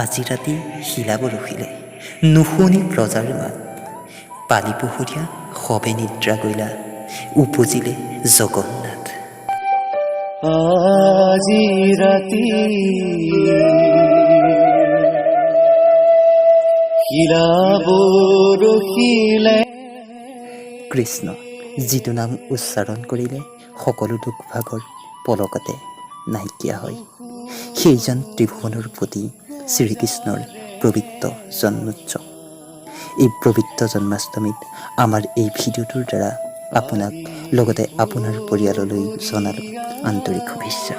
আজি ৰাতি শিলা বৰষিলে নুশুনি প্ৰজাৰ মাত পালি পুহৰীয়া সবে নিদ্ৰা গইলা উপজিলে জগন্নাথ আজি ৰাতি শিলা বৰষিলে কৃষ্ণ যিটো নাম উচ্চাৰণ কৰিলে সকলো দুখ ভাগৰ পলকতে নাইকিয়া হয় সেইজন ত্ৰিভুৱনৰ প্ৰতি শ্ৰীকৃষ্ণৰ পবিত্ৰ জন্মোৎসৱ এই পবিত্ৰ জন্মাষ্টমীত আমাৰ এই ভিডিঅ'টোৰ দ্বাৰা আপোনাক লগতে আপোনাৰ পৰিয়াললৈ জনালোঁ আন্তৰিক শুভেচ্ছা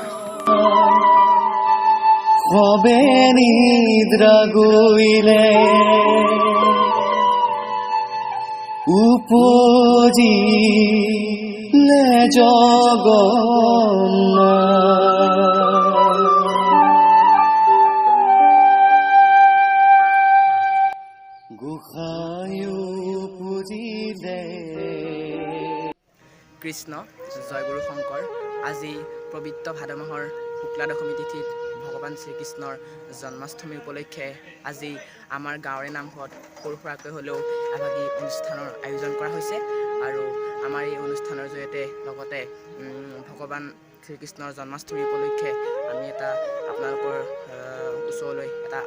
সবে নিদ্ৰা গইলে উপজিলে জগন্নাথ গোসাঁইও পুজিলে কৃষ্ণ জয়গুৰু শংকৰ আজি পবিত্ৰ ভাদ মাহৰ শুক্লা দশমী তিথিত ভগৱান শ্ৰীকৃষ্ণৰ জন্মাষ্টমী উপলক্ষে আজি আমাৰ গাঁৱৰে নামঘৰত সৰু সুৰাকৈ হ'লেও এভাগী অনুষ্ঠানৰ আয়োজন কৰা হৈছে আৰু আমাৰ এই অনুষ্ঠানৰ জৰিয়তে লগতে ভগৱান শ্ৰীকৃষ্ণৰ জন্মাষ্টমী উপলক্ষে আমি এটা আপোনালোকৰ ওচৰলৈ এটা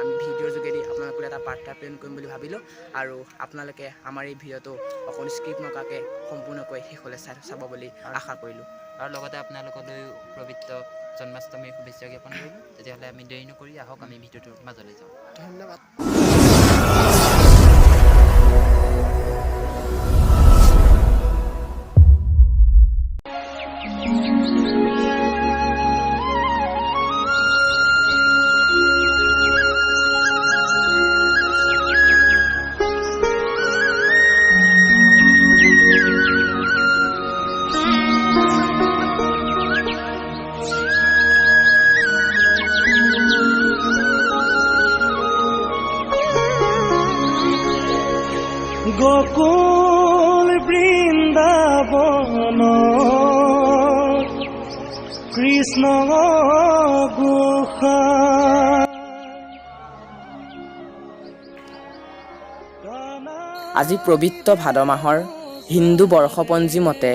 আমি ভিডিঅ'ৰ যোগেদি আপোনালোকলৈ এটা বাৰ্তা প্ৰেৰণ কৰিম বুলি ভাবিলোঁ আৰু আপোনালোকে আমাৰ এই ভিডিঅ'টো অকণ স্ক্ৰিপ্ট নকৰাকৈ সম্পূৰ্ণকৈ শেষলৈ চাব বুলি আশা কৰিলোঁ আৰু লগতে আপোনালোকলৈও পবিত্ৰ জন্মাষ্টমীৰ শুভেচ্ছা জ্ঞাপন কৰিলোঁ তেতিয়াহ'লে আমি দেৰি নকৰি আহক আমি ভিডিঅ'টোৰ মাজলৈ যাওঁ ধন্যবাদ গোকুল বৃন্দাবন কৃষ্ণ গোসাঁই আজি পবিত্ৰ ভাদ মাহৰ হিন্দু বৰ্ষপঞ্জী মতে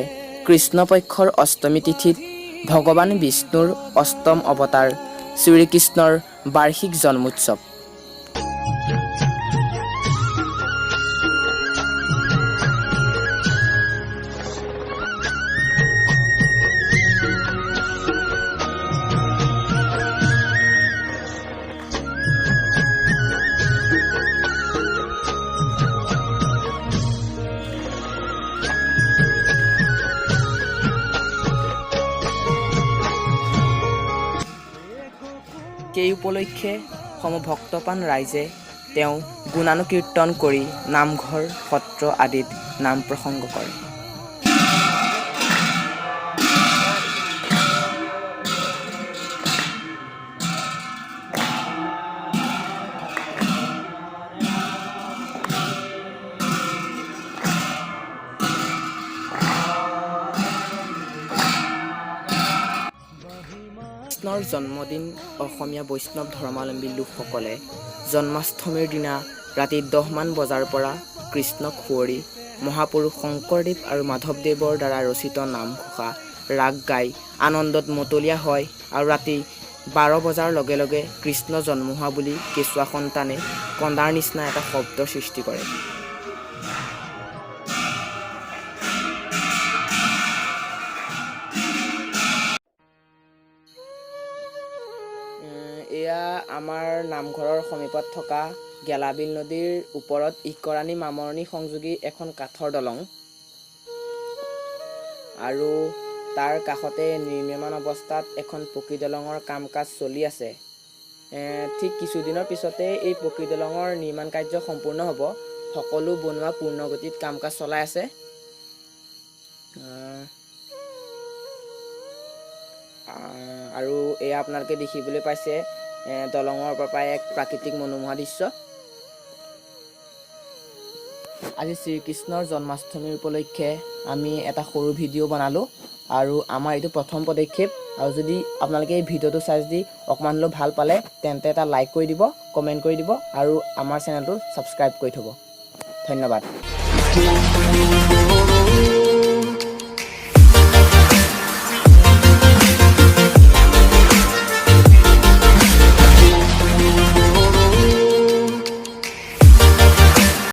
কৃষ্ণপক্ষৰ অষ্টমী তিথিত ভগৱান বিষ্ণুৰ অষ্টম অৱতাৰ শ্ৰীকৃষ্ণৰ বাৰ্ষিক জন্মোৎসৱ সেই উপলক্ষে সমভক্তপান ৰাইজে তেওঁ গুণানুকীৰ্তন কৰি নামঘৰ সত্ৰ আদিত নাম প্ৰসংগ কৰে কৃষ্ণৰ জন্মদিন অসমীয়া বৈষ্ণৱ ধৰ্মাৱলম্বী লোকসকলে জন্মাষ্টমীৰ দিনা ৰাতি 10 মান বজাৰ পৰা কৃষ্ণক সুঁৱৰি মহাপুৰুষ শংকৰদেৱ আৰু মাধৱদেৱৰ দ্বাৰা ৰচিত নামঘোষা ৰাগ গাই আনন্দত মতলীয়া হয় আৰু ৰাতি 12 বজাৰ লগে লগে কৃষ্ণ জন্ম হোৱা বুলি কেঁচুৱা সন্তানে কন্দাৰ নিচিনা এটা শব্দ সৃষ্টি কৰে এয়া আমাৰ নামঘৰৰ সমীপত থকা গেলাবিল নদীৰ ওপৰত ইকৰাণী মামৰণি সংযোগী এখন কাঠৰ দলং আৰু তাৰ কাষতে নিৰ্মাণ অৱস্থাত এখন পকী দলঙৰ কাম কাজ চলি আছে ঠিক কিছুদিনৰ পিছতে এই পকী দলঙৰ নিৰ্মাণ কাৰ্য সম্পূৰ্ণ হ'ব সকলো বনোৱা পূৰ্ণগতিত কাম কাজ চলাই আছে আৰু এয়া আপোনালোকে দেখিবলৈ পাইছে দলঙৰ পৰা এক প্ৰাকৃতিক মনোমোহা দৃশ্য আজি শ্ৰীকৃষ্ণৰ জন্মাষ্টমীৰ উপলক্ষে আমি এটা সৰু ভিডিঅ' বনালোঁ আৰু আমাৰ এইটো প্ৰথম পদক্ষেপ আৰু যদি আপোনালোকে এই ভিডিঅ'টো চাই যদি অকণমান হ'লেও ভাল পালে তেন্তে এটা লাইক কৰি দিব কমেণ্ট কৰি দিব আৰু আমাৰ চেনেলটো ছাবস্ক্ৰাইব কৰি থ'ব ধন্যবাদ